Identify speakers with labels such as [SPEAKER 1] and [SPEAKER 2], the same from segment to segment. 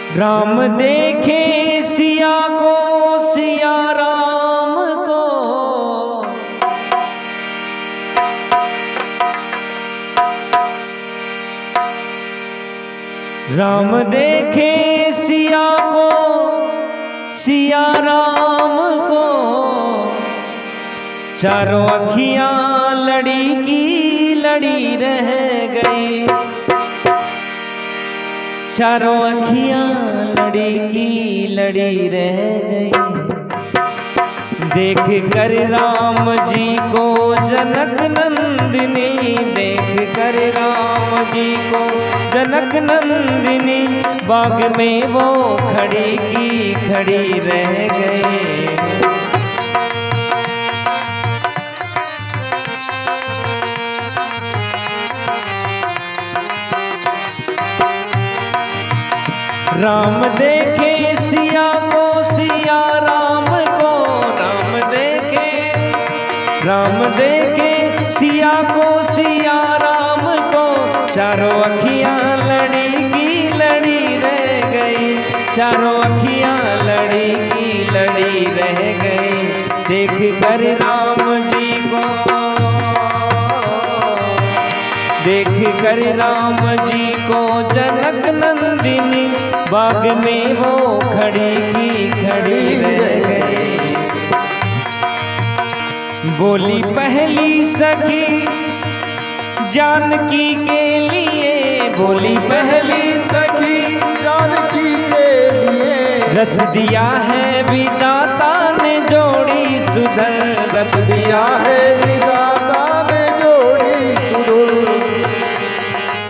[SPEAKER 1] राम देखे सिया को, सिया राम को, राम देखे सिया को, सिया राम को, चारों अखियां लड़ी की लड़ी रह गई, चारों अखियां लड़ी की लड़ी रह गई। देख कर राम जी को जनक नंदिनी, देख कर राम जी को जनक नंदिनी, बाग में वो खड़ी की खड़ी रह गए। राम देखे सिया को, सिया राम को, राम देखे सिया को, सिया राम को, चारों अखियां लड़ी की लड़ी रह गई, चारों अखियां लड़ी की लड़ी रह गई। देख कर राम जी को, देख कर राम जी को जनक नंदिनी, बाग में वो खड़ी की खड़ी रह गई। बोली पहली सखी जानकी के लिए, बोली पहली सखी
[SPEAKER 2] जानकी के लिए,
[SPEAKER 1] रच दिया है विधाता ने जोड़ी सुधर,
[SPEAKER 2] रच दिया है विधाता ने जोड़ी सुधर।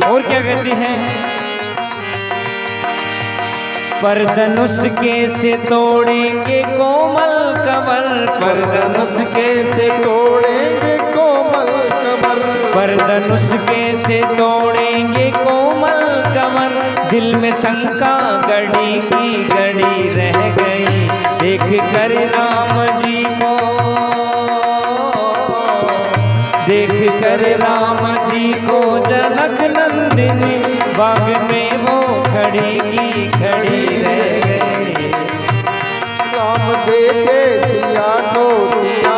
[SPEAKER 1] और क्या कहती है? पर धनुष के से तोड़ेंगे कोमल कमर,
[SPEAKER 2] पर धनुष के से तोड़ेंगे कोमल कमर,
[SPEAKER 1] पर धनुष के से तोड़ेंगे कोमल कमर। दिल में शंका गड़ी की गड़ी रह गई। देख कर राम जी को, देख कर राम जी को जनक नंदिनी, बाग में वो खड़ी की खड़ी रह गई।
[SPEAKER 2] राम देखे सिया को, सिया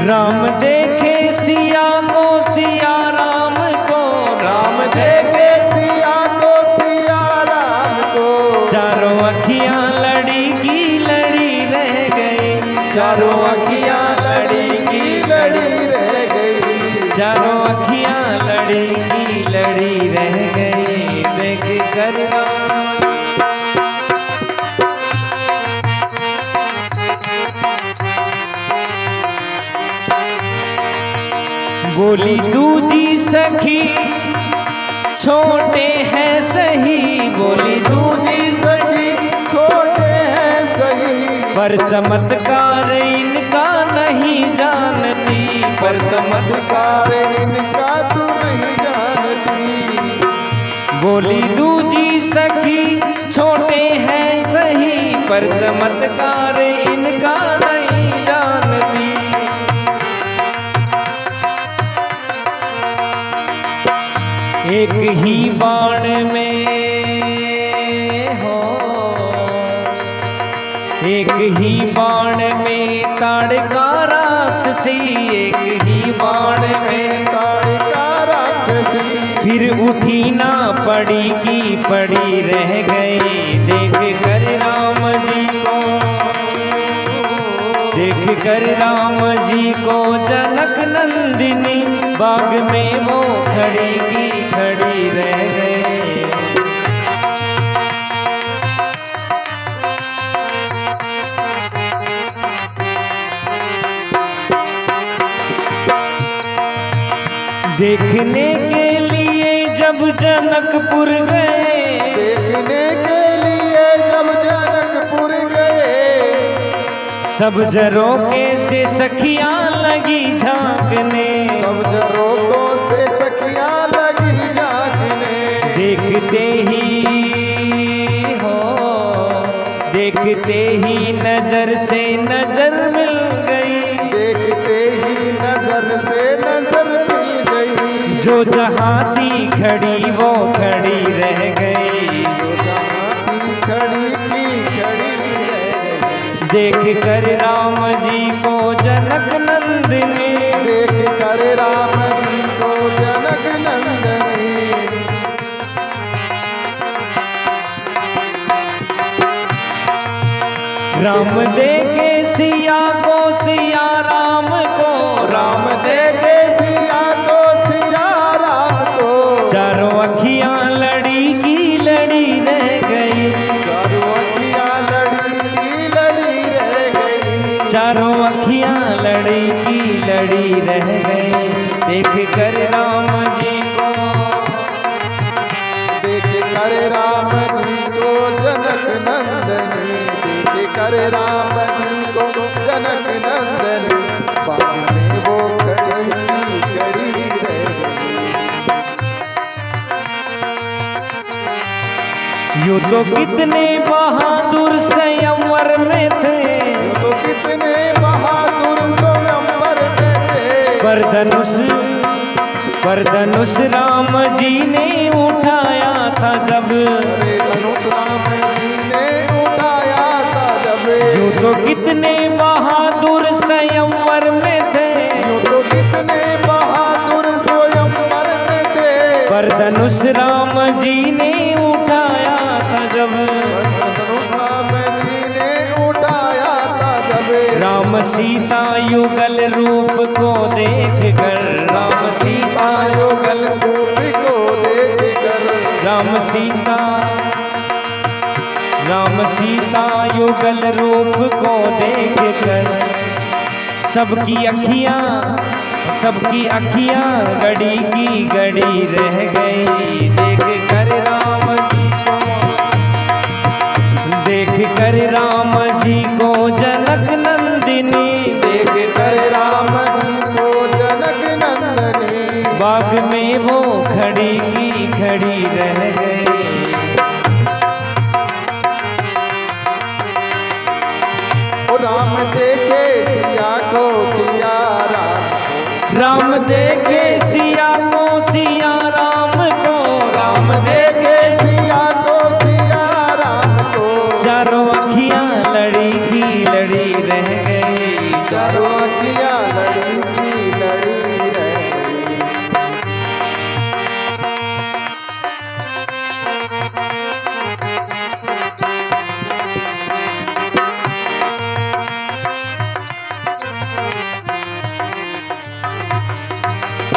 [SPEAKER 1] राम देखे सिया को, सिया राम को,
[SPEAKER 2] राम देखे सिया को, सिया राम को,
[SPEAKER 1] चारों अखियां लड़ी की लड़ी रह गई,
[SPEAKER 2] चारों अखियां लड़ी की लड़ी रह गई,
[SPEAKER 1] चारों अखियां लड़ी की लड़ी रह गई। देख कर बोली दूजी सखी छोटे हैं सही, बोली दूजी
[SPEAKER 2] सखी छोटे हैं सही,
[SPEAKER 1] पर चमत्कार इनका नहीं जानती,
[SPEAKER 2] पर चमत्कार इनका तू नहीं जानती।
[SPEAKER 1] बोली दूजी सखी छोटे हैं सही, पर चमत्कार इनका नहीं जानती। एक ही बाण में हो, एक ही बाण में ताड़का राक्षसी, एक ही बाण में
[SPEAKER 2] ताड़का राक्षसी,
[SPEAKER 1] फिर उठी ना पड़ी की पड़ी रह गई। देख कर राम जी को, देख कर राम जी को जनक नंदिनी, बाग में वो खड़ी की खड़ी रह गई। देखने के लिए जब जनकपुर गए,
[SPEAKER 2] देखने के लिए जब जनकपुर गए,
[SPEAKER 1] सब झरोके से सखियां लगी झांकने,
[SPEAKER 2] सब झरोकों से सखियां लगी झांकने।
[SPEAKER 1] देखते ही हो, देखते ही नजर से नजर मिल गई,
[SPEAKER 2] देखते ही नजर से नजर मिल गई।
[SPEAKER 1] जो जो जहाँ थी खड़ी वो खड़ी रह गई।
[SPEAKER 2] जो जहाँ थी खड़ी रह गई।
[SPEAKER 1] देख कर राम जी को जनक नंदिनी,
[SPEAKER 2] देख कर राम जी को जनक नंदनी।
[SPEAKER 1] राम देखे सिया को सिया राम को,
[SPEAKER 2] राम देखे सिया को सिया राम को।
[SPEAKER 1] चारों अखियां लड़ी की लड़ी रह गई।
[SPEAKER 2] चारों अखियां लड़ी की लड़ी रह गई।
[SPEAKER 1] चारों अखियां लड़ी की लड़ी रह गई। देख कर राम जी को,
[SPEAKER 2] देख कर राम जी को जनक नंदनी। देख कर राम जी को जनक नंदनी। बाग में वो खड़ी रह गई।
[SPEAKER 1] यूं तो कितने बहादुर स्वयंवर में थे,
[SPEAKER 2] तो कितने बहादुर स्वयंवर में थे।
[SPEAKER 1] पर धनुष राम जी ने उठाया था जब।
[SPEAKER 2] अरे धनुष राम जी ने उठाया था जब।
[SPEAKER 1] यूं तो कितने बहादुर स्वयंवर में थे,
[SPEAKER 2] यूं तो कितने बहादुर स्वयंवर में थे।
[SPEAKER 1] पर धनुष राम जी ने उठाया था जब।
[SPEAKER 2] धनुष राम जी ने उठाया था जब।
[SPEAKER 1] राम सीता युगल रूप को देख कर, राम सीता
[SPEAKER 2] युगल रूप को देख कर।
[SPEAKER 1] राम सीता युगल रूप को देख कर, सबकी अखियां गड़ी की गड़ी रह गई। देख कर राम जी को, देख कर राम जी को जनक नंदिनी।
[SPEAKER 2] देख कर राम जी को जनक नंदनी।
[SPEAKER 1] बाग में वो खड़ी की खड़ी रह गई।
[SPEAKER 2] ओ राम देखे सिया को सिया राम को।
[SPEAKER 1] राम देखे